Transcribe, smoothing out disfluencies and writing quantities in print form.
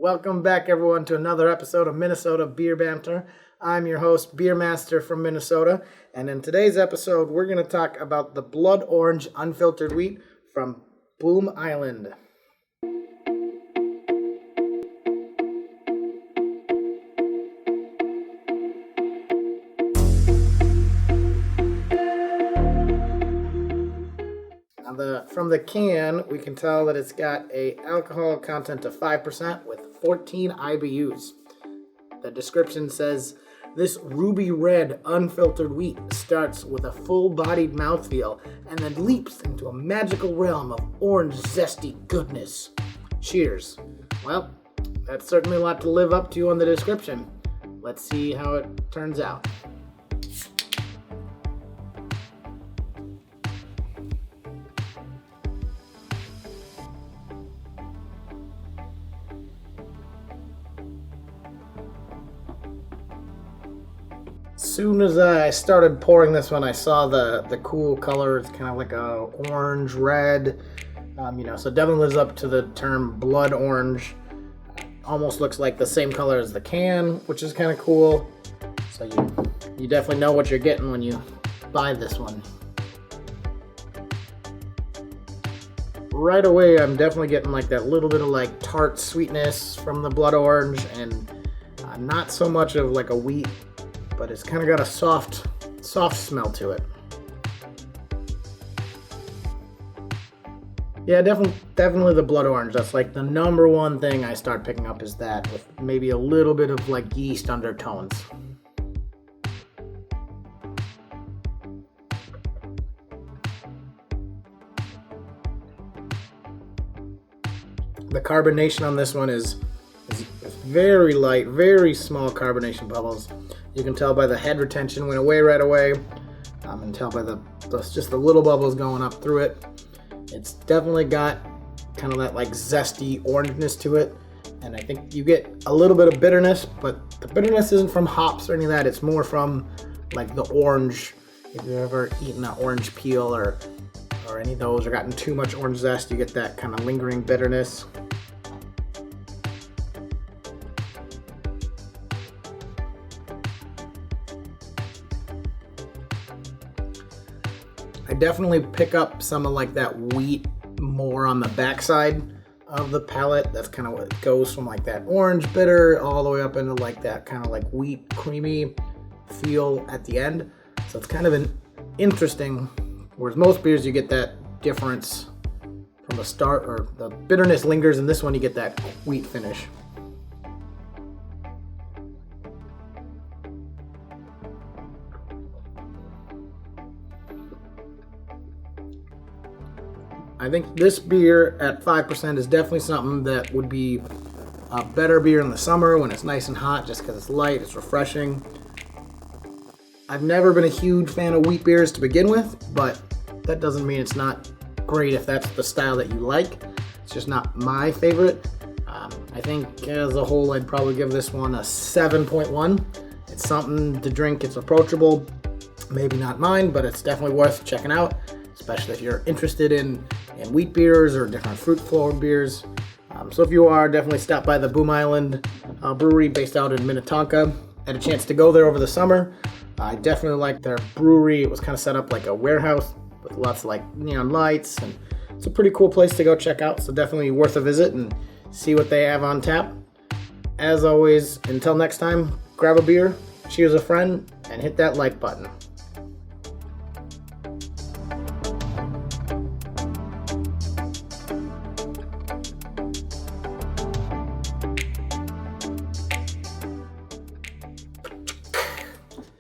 Welcome back, everyone, to another episode of Minnesota Beer Banter. I'm your host, Beer Master from Minnesota, and in today's episode, we're going to talk about the Blood Orange Unfiltered Wheat from Bloom Island. From the can, we can tell that it's got a alcohol content of 5% with 14 IBUs. The description says, this ruby red unfiltered wheat starts with a full-bodied mouthfeel and then leaps into a magical realm of orange zesty goodness. Cheers. Well, that's certainly a lot to live up to on the description. Let's see how it turns out. As soon as I started pouring this one, I saw the cool color. It's kind of like a orange red, so it definitely lives up to the term blood orange. Almost looks like the same color as the can, which is kind of cool. So you definitely know what you're getting when you buy this one. Right away, I'm definitely getting like that little bit of like tart sweetness from the blood orange, and not so much of like a wheat, but it's kind of got a soft smell to it. Yeah, definitely the blood orange. That's like the number one thing I start picking up is that, with maybe a little bit of like yeast undertones. The carbonation on this one is very light, very small carbonation bubbles. You can tell by the head retention went away right away, and tell by just the little bubbles going up through it. It's definitely got kind of that like zesty orangeness to it, and I think you get a little bit of bitterness, but the bitterness isn't from hops or any of that. It's more from like the orange. If you've ever eaten an orange peel or any of those, or gotten too much orange zest, you get that kind of lingering bitterness. I definitely pick up some of like that wheat more on the backside of the palate. That's kind of what it goes from, like that orange bitter all the way up into like that kind of like wheat creamy feel at the end. So it's kind of an interesting, whereas most beers you get that difference from the start, or the bitterness lingers, and this one you get that wheat finish. I think this beer at 5% is definitely something that would be a better beer in the summer when it's nice and hot, just because it's light, it's refreshing. I've never been a huge fan of wheat beers to begin with, but that doesn't mean it's not great if that's the style that you like. It's just not my favorite. I think as a whole, I'd probably give this one a 7.1. It's something to drink, it's approachable. Maybe not mine, but it's definitely worth checking out, especially if you're interested in wheat beers or different fruit-forward beers. So if you are, definitely stop by the Bloom Island brewery based out in Minnetonka. I had a chance to go there over the summer. I definitely liked their brewery. It was kind of set up like a warehouse with lots of like neon lights, and it's a pretty cool place to go check out. So definitely worth a visit and see what they have on tap. As always, until next time, grab a beer, cheers a friend, and hit that like button.